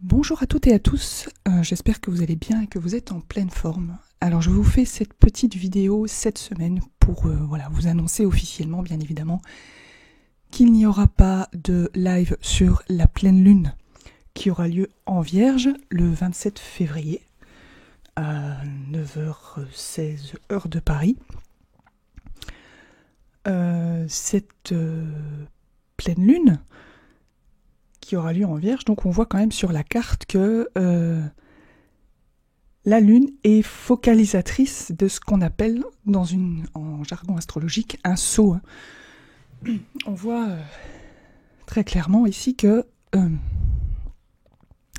Bonjour à toutes et à tous, j'espère que vous allez bien et que vous êtes en pleine forme. Alors je vous fais cette petite vidéo cette semaine pour vous annoncer officiellement bien évidemment qu'il n'y aura pas de live sur la pleine lune qui aura lieu en Vierge le 27 février à 9h16 heure de Paris. Cette pleine lune qui aura lieu en Vierge, donc on voit quand même sur la carte que la Lune est focalisatrice de ce qu'on appelle en jargon astrologique un sceau. On voit très clairement ici que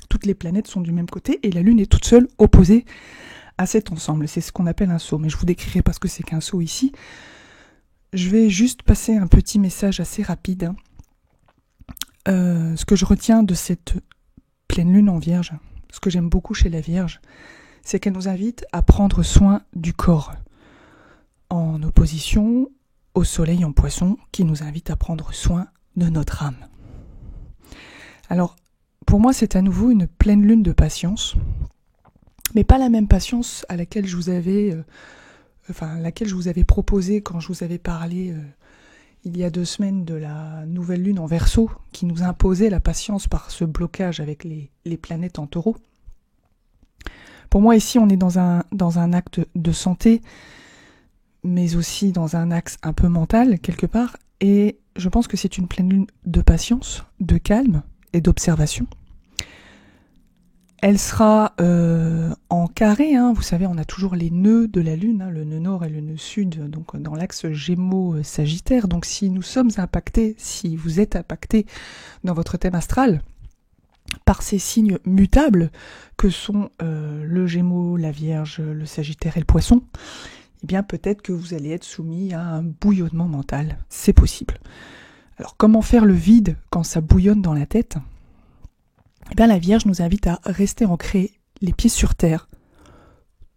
toutes les planètes sont du même côté et la Lune est toute seule opposée à cet ensemble. C'est ce qu'on appelle un sceau, mais je vous décrirai pas ce que c'est qu'un sceau ici. Je vais juste passer un petit message assez rapide. Ce que je retiens de cette pleine lune en Vierge, ce que j'aime beaucoup chez la Vierge, c'est qu'elle nous invite à prendre soin du corps, en opposition au soleil en Poisson qui nous invite à prendre soin de notre âme. Alors, pour moi, c'est à nouveau une pleine lune de patience, mais pas la même patience à laquelle je vous avais, proposé quand je vous avais parlé il y a 2 semaines de la nouvelle lune en Verseau qui nous imposait la patience par ce blocage avec les planètes en Taureau. Pour moi ici on est dans un acte de santé mais aussi dans un axe un peu mental quelque part et je pense que c'est une pleine lune de patience, de calme et d'observation. Elle sera en carré, vous savez, on a toujours les nœuds de la Lune, le nœud nord et le nœud sud, donc dans l'axe Gémeaux-Sagittaire. Donc si nous sommes impactés, si vous êtes impactés dans votre thème astral par ces signes mutables que sont le Gémeaux, la Vierge, le Sagittaire et le Poisson, eh bien peut-être que vous allez être soumis à un bouillonnement mental. C'est possible. Alors comment faire le vide quand ça bouillonne dans la tête ? Eh bien, la Vierge nous invite à rester ancrés, les pieds sur terre,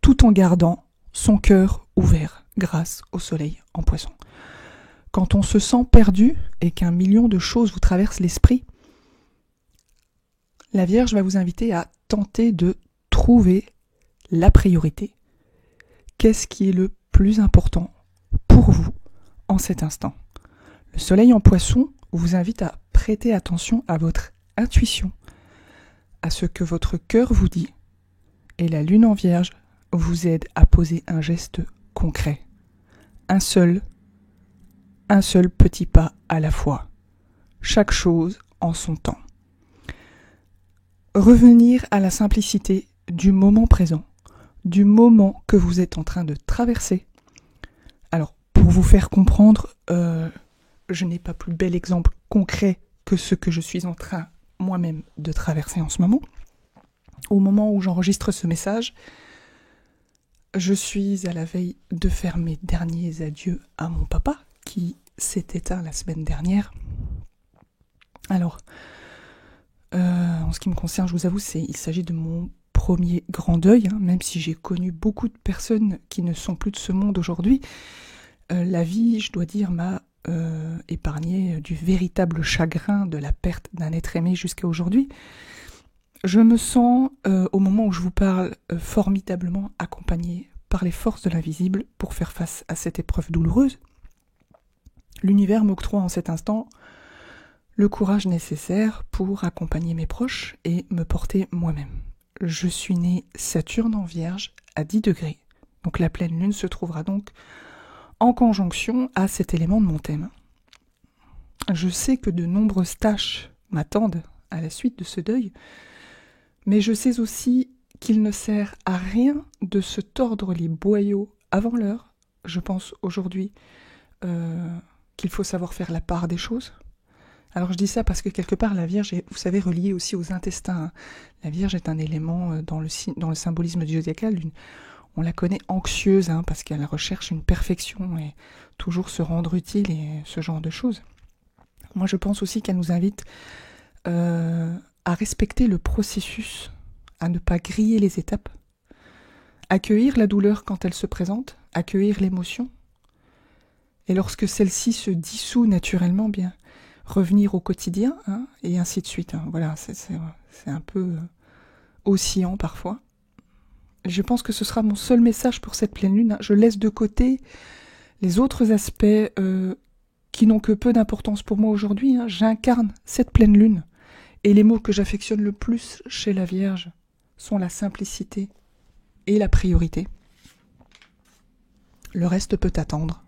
tout en gardant son cœur ouvert grâce au soleil en Poisson. Quand on se sent perdu et qu'un million de choses vous traversent l'esprit, la Vierge va vous inviter à tenter de trouver la priorité. Qu'est-ce qui est le plus important pour vous en cet instant ? Le soleil en Poisson vous invite à prêter attention à votre intuition, à ce que votre cœur vous dit, et la lune en Vierge vous aide à poser un geste concret. Un seul petit pas à la fois. Chaque chose en son temps. Revenir à la simplicité du moment présent, du moment que vous êtes en train de traverser. Alors, pour vous faire comprendre, je n'ai pas plus bel exemple concret que ce que je suis en train moi-même de traverser en ce moment. Au moment où j'enregistre ce message, je suis à la veille de faire mes derniers adieux à mon papa qui s'est éteint la semaine dernière. Alors, en ce qui me concerne, je vous avoue, il s'agit de mon premier grand deuil, même si j'ai connu beaucoup de personnes qui ne sont plus de ce monde aujourd'hui. La vie, je dois dire, m'a épargné du véritable chagrin de la perte d'un être aimé jusqu'à aujourd'hui. Je me sens, au moment où je vous parle, formidablement accompagnée par les forces de l'invisible pour faire face à cette épreuve douloureuse. L'univers m'octroie en cet instant le courage nécessaire pour accompagner mes proches et me porter moi-même. Je suis née Saturne en Vierge à 10 degrés, donc la pleine lune se trouvera donc en conjonction à cet élément de mon thème. Je sais que de nombreuses tâches m'attendent à la suite de ce deuil, mais je sais aussi qu'il ne sert à rien de se tordre les boyaux avant l'heure. Je pense aujourd'hui qu'il faut savoir faire la part des choses. Alors je dis ça parce que quelque part la Vierge est, vous savez, reliée aussi aux intestins. La Vierge est un élément dans le symbolisme du zodiacal. On la connaît anxieuse parce qu'elle recherche une perfection et toujours se rendre utile et ce genre de choses. Moi je pense aussi qu'elle nous invite à respecter le processus, à ne pas griller les étapes, accueillir la douleur quand elle se présente, accueillir l'émotion, et lorsque celle-ci se dissout naturellement, bien revenir au quotidien, et ainsi de suite. Voilà, c'est un peu oscillant parfois. Je pense que ce sera mon seul message pour cette pleine lune. Je laisse de côté les autres aspects qui n'ont que peu d'importance pour moi aujourd'hui. J'incarne cette pleine lune. Et les mots que j'affectionne le plus chez la Vierge sont la simplicité et la priorité. Le reste peut attendre.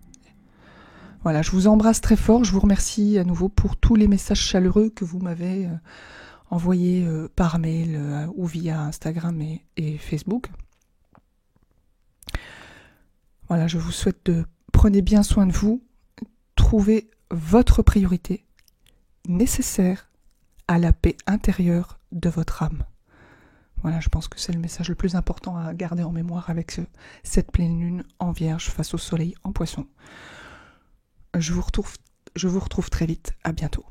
Voilà, je vous embrasse très fort. Je vous remercie à nouveau pour tous les messages chaleureux que vous m'avez envoyés par mail ou via Instagram et Facebook. Voilà, je vous souhaite de prenez bien soin de vous, trouvez votre priorité nécessaire à la paix intérieure de votre âme. Voilà, je pense que c'est le message le plus important à garder en mémoire avec cette pleine lune en Vierge face au soleil en Poisson. Je vous retrouve très vite, à bientôt.